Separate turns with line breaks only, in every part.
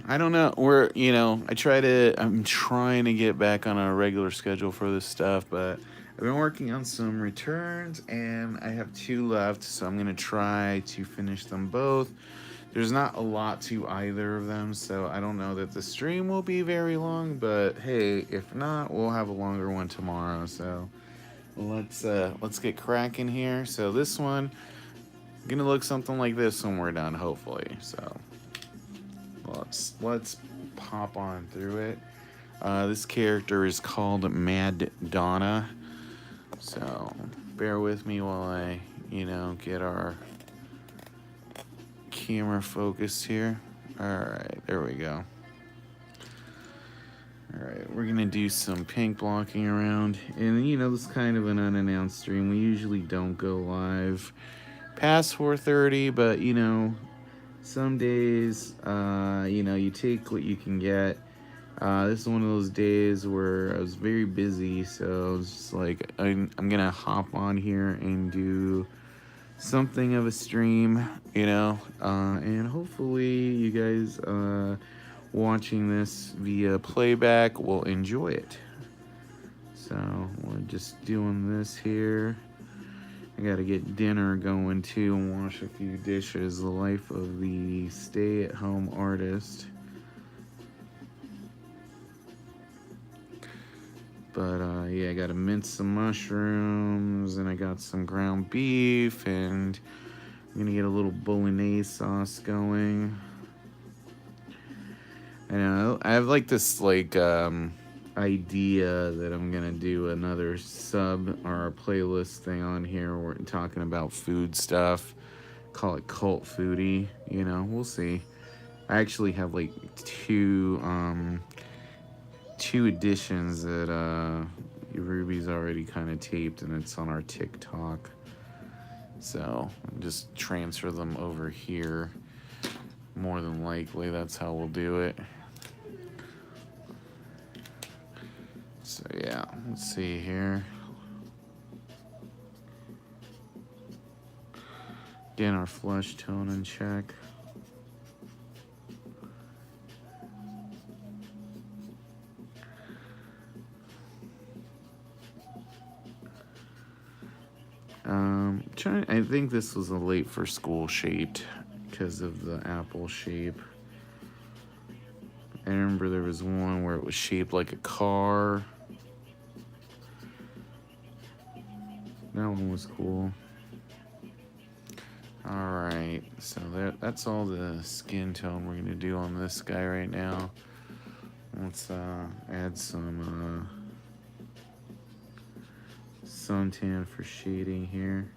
I don't know. I'm trying to get back on a regular schedule for this stuff, but I've been working on some returns and I have two left, so I'm going to try to finish them both. There's not a lot to either of them, so I don't know that the stream will be very long, but hey, if not, we'll have a longer one tomorrow. So let's get cracking here. So this one gonna look something like this when we're done, hopefully. So let's pop on through it. This character is called Mad Donna. So bear with me while I, get our camera focused here. All right, there we go. All right, we're gonna do some pink blocking around, and this is kind of an unannounced stream. We usually don't go live past 4:30, but some days, you take what you can get. This is one of those days where I was very busy, so I was just like, I'm gonna hop on here and do something of a stream, and hopefully you guys watching this via playback will enjoy it. So we're just doing this here. I gotta get dinner going too and wash a few dishes. The life of the stay-at-home artist. But yeah, I gotta mince some mushrooms, and I got some ground beef, and I'm gonna get a little bolognese sauce going. I know I have like this idea that I'm gonna do another sub or playlist thing on here where we're talking about food stuff. Call it Cult Foodie. We'll see. I actually have like two editions that Ruby's already kind of taped, and it's on our TikTok. So I'll just transfer them over here. More than likely, that's how we'll do it. So yeah, let's see here. Getting our flesh tone in check. I think this was a late for school shaped because of the apple shape. I remember there was one where it was shaped like a car. That one was cool. Alright, so that's all the skin tone we're going to do on this guy right now. Let's add some suntan for shading here.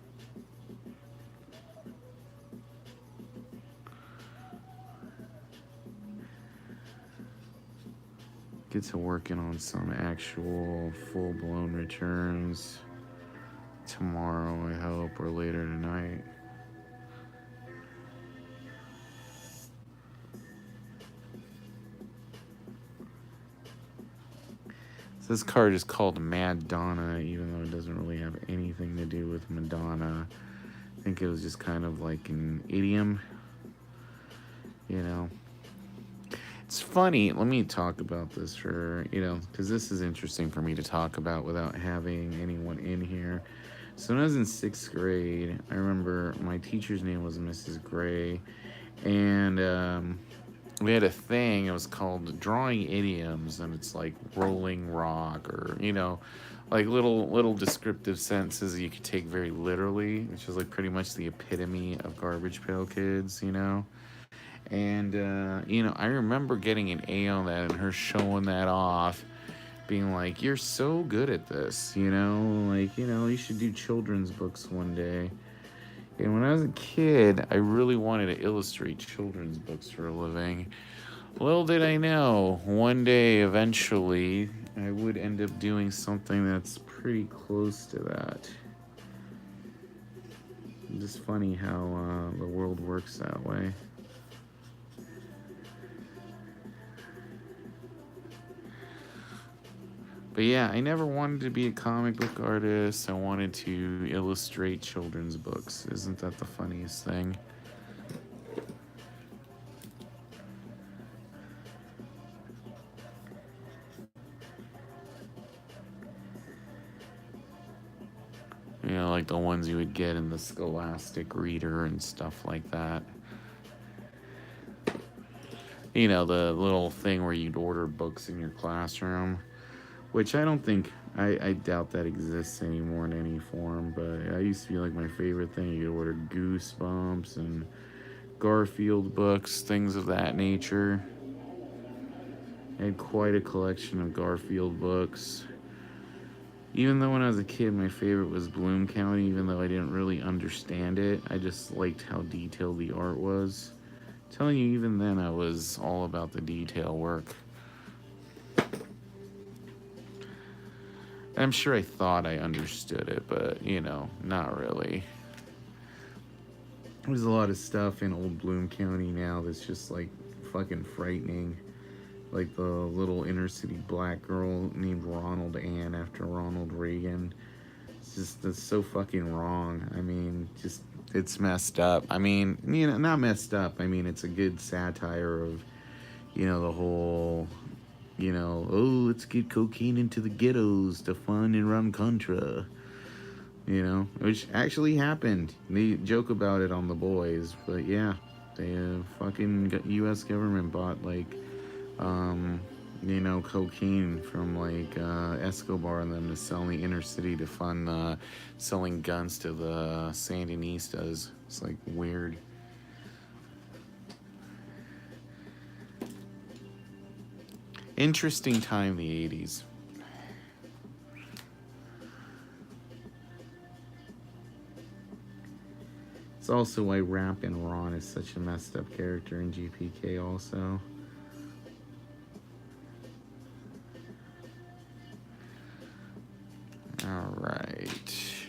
Get to working on some actual full-blown returns tomorrow, I hope, or later tonight. So this card is called Mad Donna, even though it doesn't really have anything to do with Madonna. I think it was just kind of like an idiom, It's funny, let me talk about this for, because this is interesting for me to talk about without having anyone in here. So when I was in 6th grade, I remember my teacher's name was Mrs. Gray, and we had a thing, it was called Drawing Idioms, and it's like Rolling Rock, or, like little descriptive sentences you could take very literally, which is like pretty much the epitome of Garbage Pail Kids, And, I remember getting an A on that and her showing that off, being like, you're so good at this, you should do children's books one day. And when I was a kid, I really wanted to illustrate children's books for a living. Little did I know, one day, eventually, I would end up doing something that's pretty close to that. It's just funny how the world works that way. But yeah, I never wanted to be a comic book artist. I wanted to illustrate children's books. Isn't that the funniest thing? You know, like the ones you would get in the Scholastic Reader and stuff like that. You know, the little thing where you'd order books in your classroom, which I don't think, I doubt that exists anymore in any form, but I used to be like my favorite thing. You could order Goosebumps and Garfield books, things of that nature. I had quite a collection of Garfield books. Even though when I was a kid, my favorite was Bloom County, even though I didn't really understand it, I just liked how detailed the art was. I'm telling you, even then, I was all about the detail work. I'm sure I thought I understood it, but, you know, not really. There's a lot of stuff in old Bloom County now that's just, like, fucking frightening. Like the little inner city black girl named Ronald Ann after Ronald Reagan. It's just, that's so fucking wrong. I mean, just, it's messed up. I mean, you know, not messed up. I mean, it's a good satire of, you know, the whole, you know, oh, let's get cocaine into the ghettos to fund and run Contra. You know, which actually happened. They joke about it on The Boys, but yeah, the fucking U.S. government bought, like, you know, cocaine from, like, Escobar and them to sell in the inner city to fund selling guns to the Sandinistas. It's, like, weird. Interesting time, the 80s. It's also why Rappin' Ron is such a messed up character in GPK also. All right.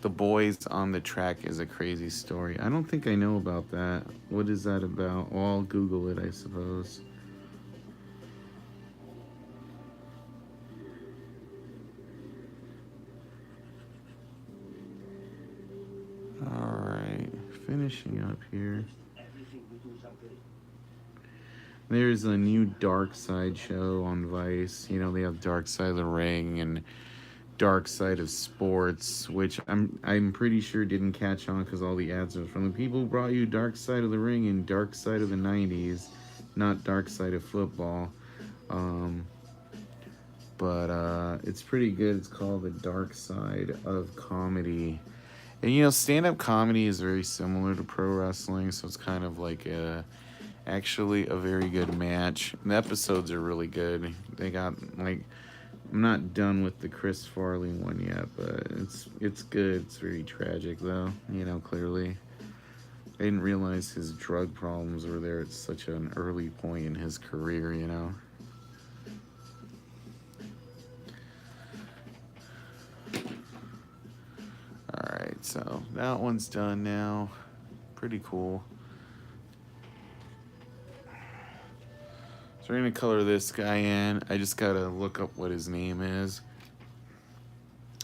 The Boys on the Track is a crazy story. I don't think I know about that. What is that about? Well, I'll Google it, I suppose. All right. Finishing up here. There's a new Dark Side show on Vice. You know, they have Dark Side of the Ring and Dark Side of Sports, which I'm pretty sure didn't catch on because all the ads are from the people who brought you Dark Side of the Ring and Dark Side of the 90s, not Dark Side of Football. But it's pretty good. It's called The Dark Side of Comedy. And, you know, stand-up comedy is very similar to pro wrestling, so it's kind of like actually a very good match. And the episodes are really good. They got, like, I'm not done with the Chris Farley one yet, but it's good. It's very tragic, though, you know, clearly. I didn't realize his drug problems were there at such an early point in his career, you know. Alright, so that one's done now. Pretty cool. So we're going to color this guy in. I just got to look up what his name is.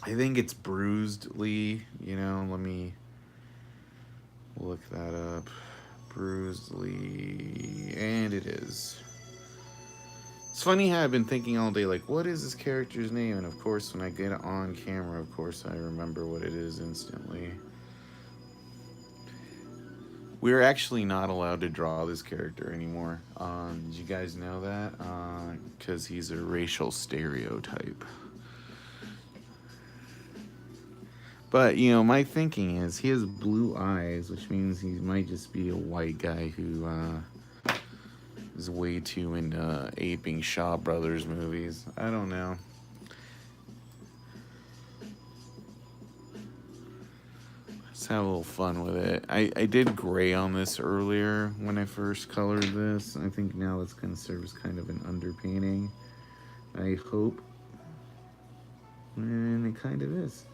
I think it's Bruised Lee. You know, let me look that up. Bruised Lee. And it is. It's funny how I've been thinking all day, like, what is this character's name? And of course, when I get it on camera, of course, I remember what it is instantly. We're actually not allowed to draw this character anymore. Did you guys know that? Because he's a racial stereotype. But, you know, my thinking is he has blue eyes, which means he might just be a white guy who is way too into aping Shaw Brothers movies. I don't know. Let's have a little fun with it. I did gray on this earlier when I first colored this. I think now it's going to serve as kind of an underpainting. I hope. And it kind of is.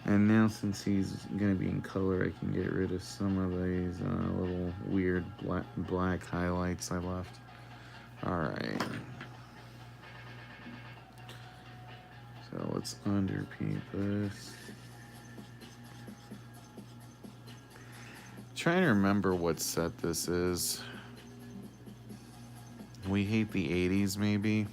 And now since he's going to be in color, I can get rid of some of these little weird black highlights I left. Alright. So let's underpaint this. Trying to remember what set this is. We hate the 80s, maybe.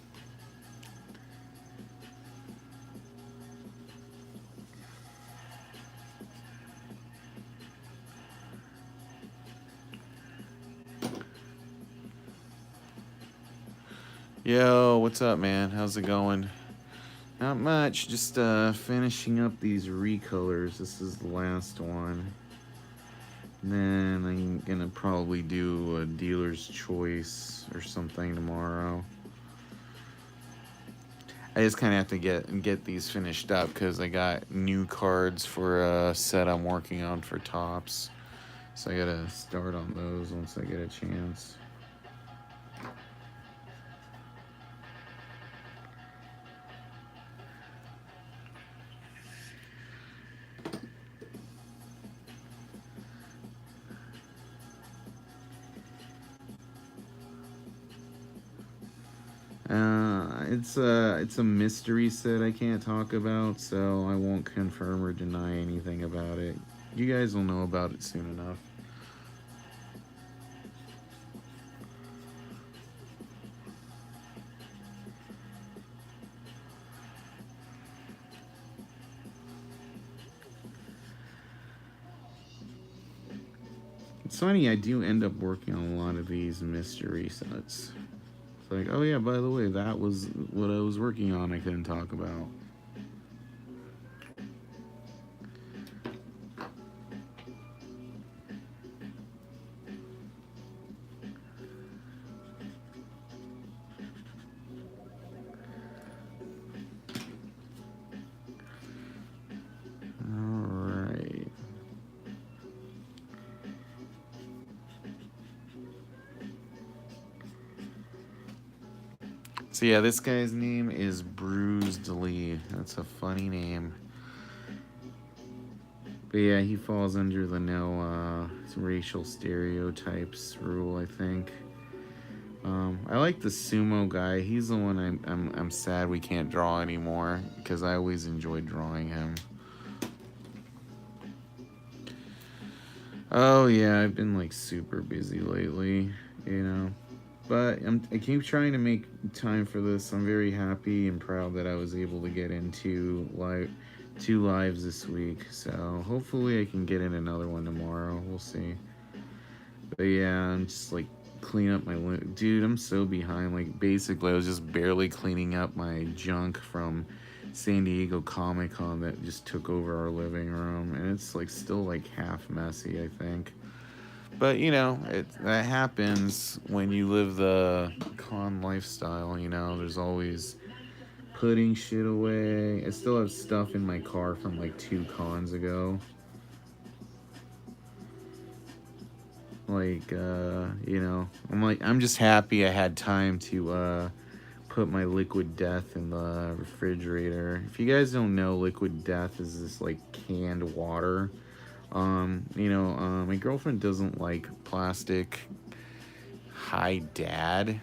Yo, what's up, man? How's it going? Not much. Just finishing up these recolors. This is the last one. And then I'm gonna probably do a dealer's choice or something tomorrow. I just kind of have to get these finished up because I got new cards for a set I'm working on for Tops. So I gotta start on those once I get a chance. It's a mystery set I can't talk about, so I won't confirm or deny anything about it. You guys will know about it soon enough. It's funny, I do end up working on a lot of these mystery sets. It's like, oh yeah, by the way, that was what I was working on I couldn't talk about. Alright. So yeah, this guy's name is Bruised Lee. That's a funny name. But yeah, he falls under the no racial stereotypes rule, I think. I like the sumo guy. He's the one I'm sad we can't draw anymore because I always enjoyed drawing him. Oh yeah, I've been like super busy lately, you know. But I keep trying to make time for this. I'm very happy and proud that I was able to get into two lives this week. So hopefully I can get in another one tomorrow. We'll see. But yeah, I'm just like clean up my dude. I'm so behind. Like basically, I was just barely cleaning up my junk from San Diego Comic Con that just took over our living room, and it's like still like half messy, I think. But you know, that happens when you live the con lifestyle. You know, there's always putting shit away. I still have stuff in my car from like 2 cons ago. Like, you know, I'm just happy I had time to put my Liquid Death in the refrigerator. If you guys don't know, Liquid Death is this like canned water. You know, my girlfriend doesn't like plastic. Hi, Dad.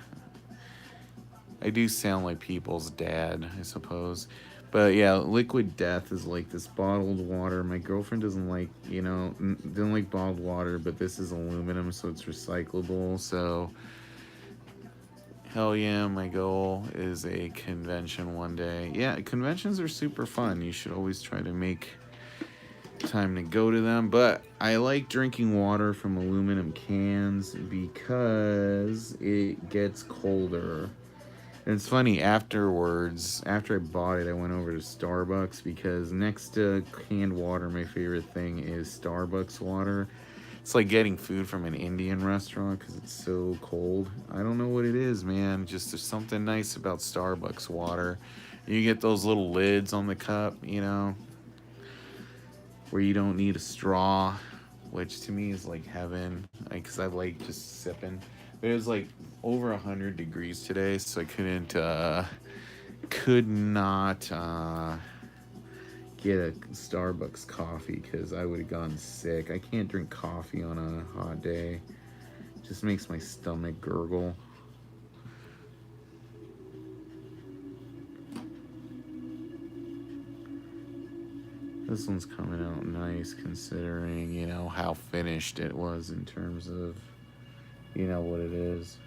I do sound like people's dad, I suppose. But yeah, Liquid Death is like this bottled water. My girlfriend doesn't like, you know, doesn't like bottled water, but this is aluminum, so it's recyclable. So, hell yeah, my goal is a convention one day. Yeah, conventions are super fun. You should always try to make time to go to them. But I like drinking water from aluminum cans because it gets colder. And it's funny, afterwards, after I bought it, I went over to Starbucks because next to canned water, my favorite thing is Starbucks water. It's like getting food from an Indian restaurant because it's so cold. I don't know what it is, man. Just there's something nice about Starbucks water. You get those little lids on the cup, you know, where you don't need a straw, which to me is like heaven, because I like just sipping. But it was like over 100 degrees today, so I could not get a Starbucks coffee because I would have gotten sick. I can't drink coffee on a hot day. It just makes my stomach gurgle. This one's coming out nice considering, you know, how finished it was in terms of, you know, what it is.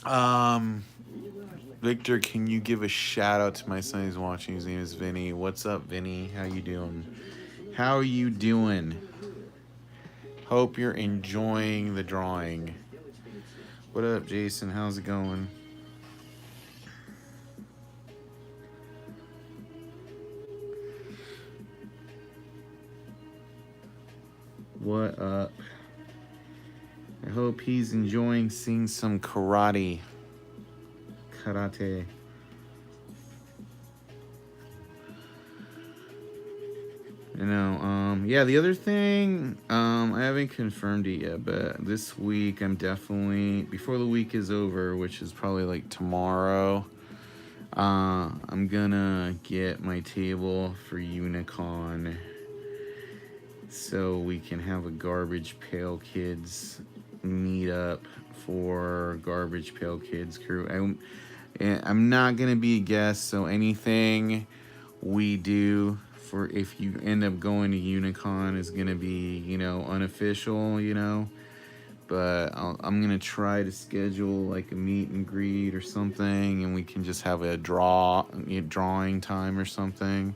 Um, Victor, can you give a shout out to my son who's watching? His name is Vinny. What's up, Vinny? How you doing? How are you doing? Hope you're enjoying the drawing. What up, Jason? How's it going? What up? I hope he's enjoying seeing some karate. Karate. Yeah, the other thing, I haven't confirmed it yet, but this week I'm definitely, before the week is over, which is probably like tomorrow, I'm gonna get my table for Unicon so we can have a Garbage Pail Kids meetup for Garbage Pail Kids crew. I'm not gonna be a guest, so anything we do for if you end up going to Unicon is gonna be, unofficial. But I'm gonna try to schedule like a meet and greet or something, and we can just have a drawing time or something.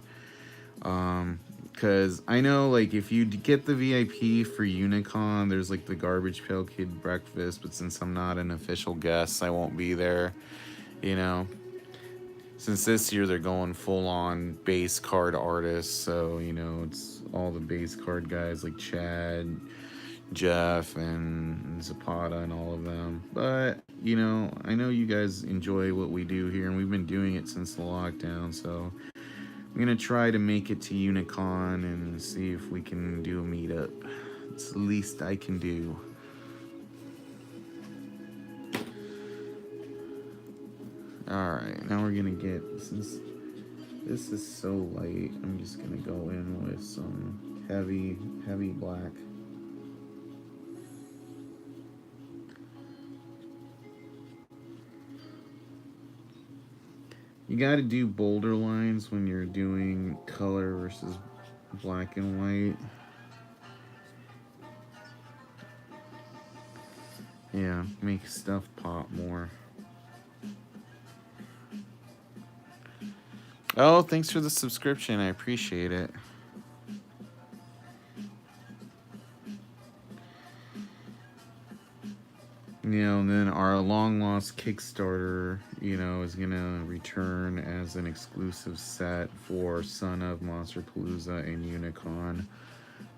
Because I know, like, if you get the VIP for Unicon, there's like the Garbage Pail Kid breakfast, but since I'm not an official guest, I won't be there. You know, since this year they're going full on base card artists, so it's all the base card guys like Chad, Jeff, and Zapata, and all of them. But I know you guys enjoy what we do here, and we've been doing it since the lockdown, so I'm gonna try to make it to Unicon and see if we can do a meetup. It's the least I can do. Alright, now we're gonna get, since this is so light, I'm just gonna go in with some heavy black. You gotta do bolder lines when you're doing color versus black and white. Yeah, make stuff pop more. Oh, thanks for the subscription. I appreciate it. And then our long lost Kickstarter, is gonna return as an exclusive set for Son of Monsterpalooza and Unicon.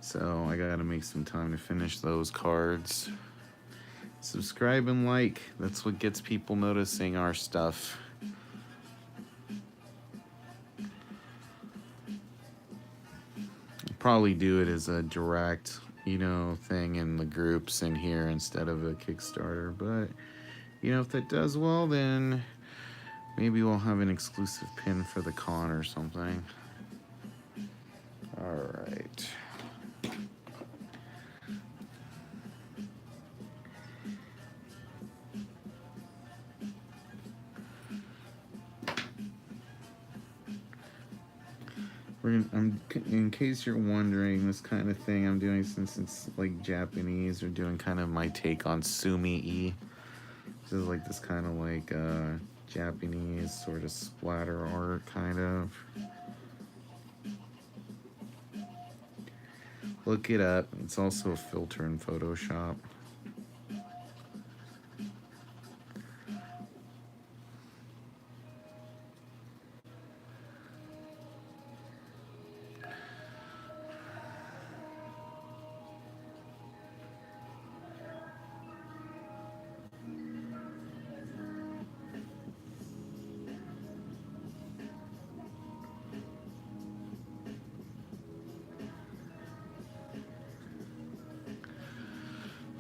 So I gotta make some time to finish those cards. Subscribe and like. That's what gets people noticing our stuff. Probably do it as a direct, thing in the groups in here instead of a Kickstarter. But, if that does well, then maybe we'll have an exclusive pin for the con or something. All right. In case you're wondering, this kind of thing I'm doing, since it's like Japanese, we're doing kind of my take on sumi-e. This is like this kind of like Japanese sort of splatter art, kind of. Look it up. It's also a filter in Photoshop.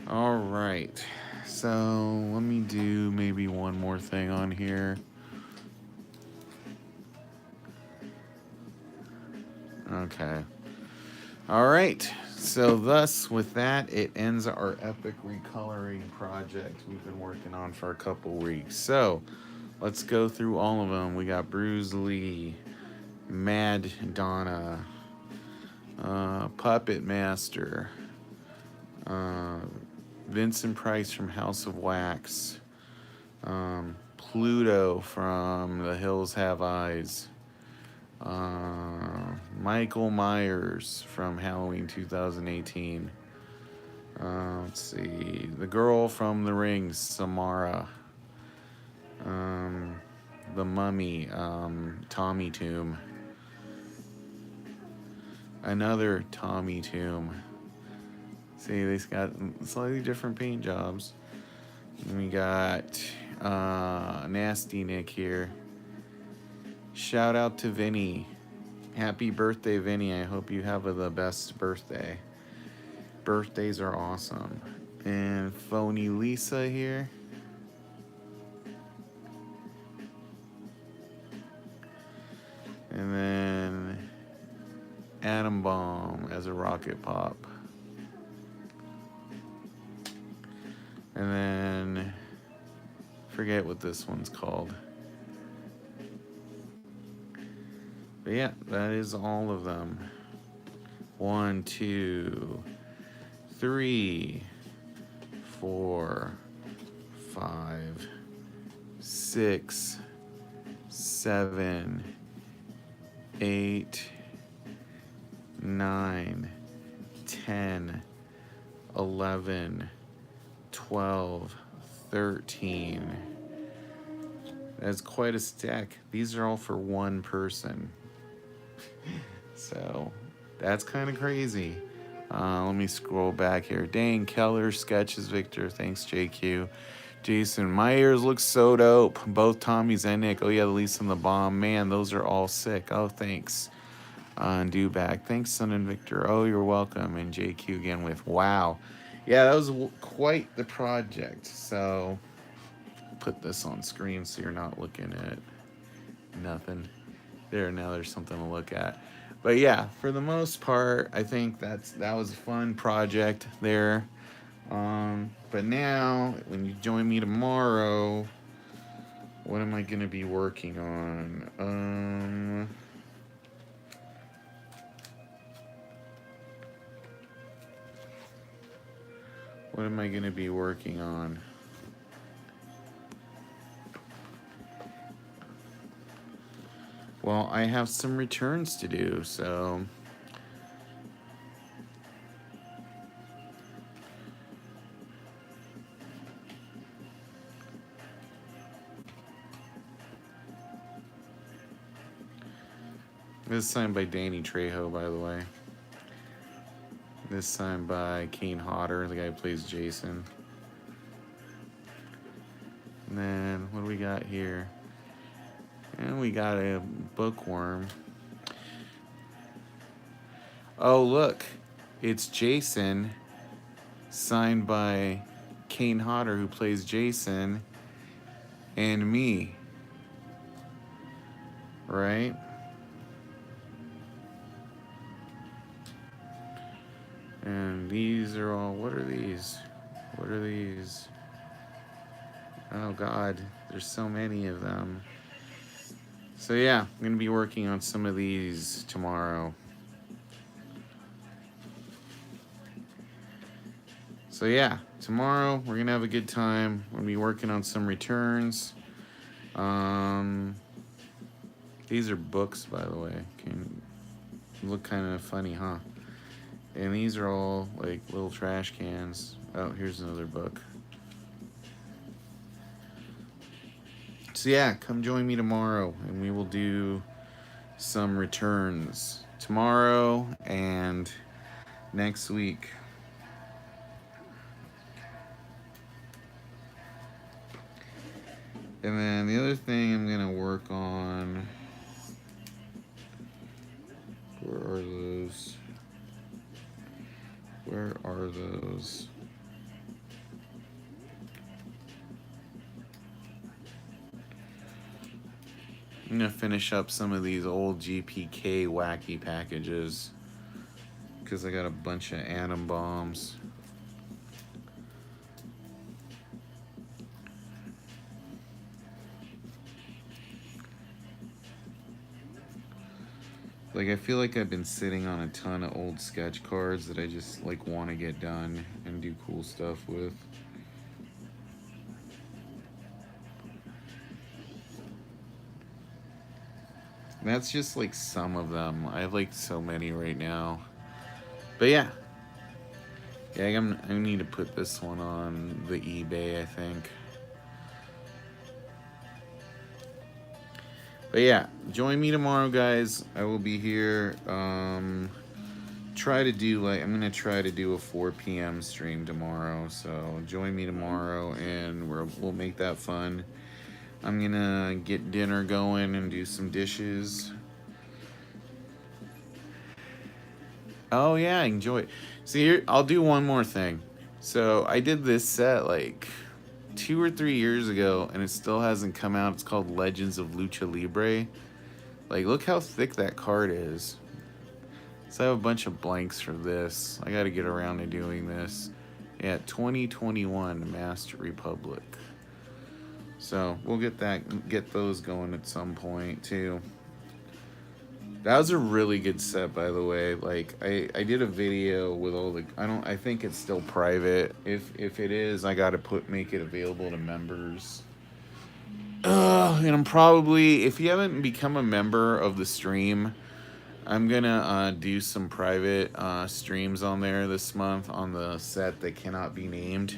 All right, so let me do maybe one more thing on here. Okay. All right, so thus with that, it ends our epic recoloring project we've been working on for a couple weeks. So let's go through all of them. We got Bruce Lee, Mad Donna, Puppet Master, Vincent Price from House of Wax, Pluto from The Hills Have Eyes. Michael Myers from Halloween 2018. Let's see. The girl from The Rings, Samara. The Mummy, Tommy Tomb. Another Tommy Tomb. See, they've got slightly different paint jobs. And we got Nasty Nick here. Shout out to Vinny. Happy birthday, Vinny. I hope you have the best birthday. Birthdays are awesome. And Phony Lisa here. And then Atom Bomb as a rocket pop. And then forget what this one's called. But yeah, that is all of them. 1, 2, 3, 4, 5, 6, 7, 8, 9, 10, 11, 12, 13. That's quite a stack. These are all for one person. So that's kind of crazy. Let me scroll back here. Dang, Keller sketches, Victor. Thanks, JQ. Jason, my ears look so dope. Both Tommy's and Nick. Oh, yeah, the Lisa and the Bomb. Man, those are all sick. Oh, thanks. Do back. Thanks, Son and Victor. Oh, you're welcome. And JQ again with wow. Yeah, that was quite the project. So put this on screen so you're not looking at nothing. There, now there's something to look at. But yeah, for the most part, I think that was a fun project there. But now, when you join me tomorrow, what am I going to be working on? What am I going to be working on? Well, I have some returns to do, so this is signed by Danny Trejo, by the way. This signed by Kane Hodder, the guy who plays Jason. And then, what do we got here? And we got a bookworm. Oh, look. It's Jason, signed by Kane Hodder, who plays Jason, and me. Right? And these are all, what are these? What are these? Oh, God. There's so many of them. So yeah, I'm going to be working on some of these tomorrow. So yeah, tomorrow we're going to have a good time. We're going to be working on some returns. These are books, by the way. Can look kind of funny, huh? And these are all like little trash cans. Oh, here's another book. So yeah, come join me tomorrow and we will do some returns tomorrow and next week. And then the other thing I'm going to work on, where are those? Where are those? I'm going to finish up some of these old GPK wacky packages because I got a bunch of atom bombs. Like, I feel like I've been sitting on a ton of old sketch cards that I just, like, want to get done and do cool stuff with. That's just like some of them. I have like so many right now. But yeah. Yeah, I need to put this one on the eBay, I think. But yeah, join me tomorrow, guys. I will be here. I'm gonna try to do a 4 p.m. stream tomorrow. So join me tomorrow, and we'll make that fun. I'm gonna get dinner going and do some dishes. Oh yeah, enjoy. See, here, I'll do one more thing. So I did this set like 2 or 3 years ago, and it still hasn't come out. It's called Legends of Lucha Libre. Like, look how thick that card is. So I have a bunch of blanks for this. I got to get around to doing this. Yeah, 2021 Master Republic. So we'll get those going at some point too. That was a really good set, by the way. Like, I did a video with all the I think it's still private. If it is, I gotta make it available to members. And I'm probably, if you haven't become a member of the stream, I'm gonna do some private streams on there this month on the set that cannot be named.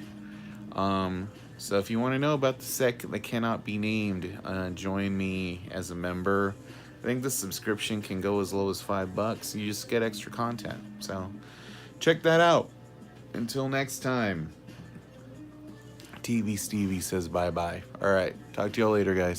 So if you want to know about the set that cannot be named, join me as a member. I think the subscription can go as low as $5. You just get extra content. So check that out. Until next time, TV Stevie says bye-bye. All right. Talk to y'all later, guys.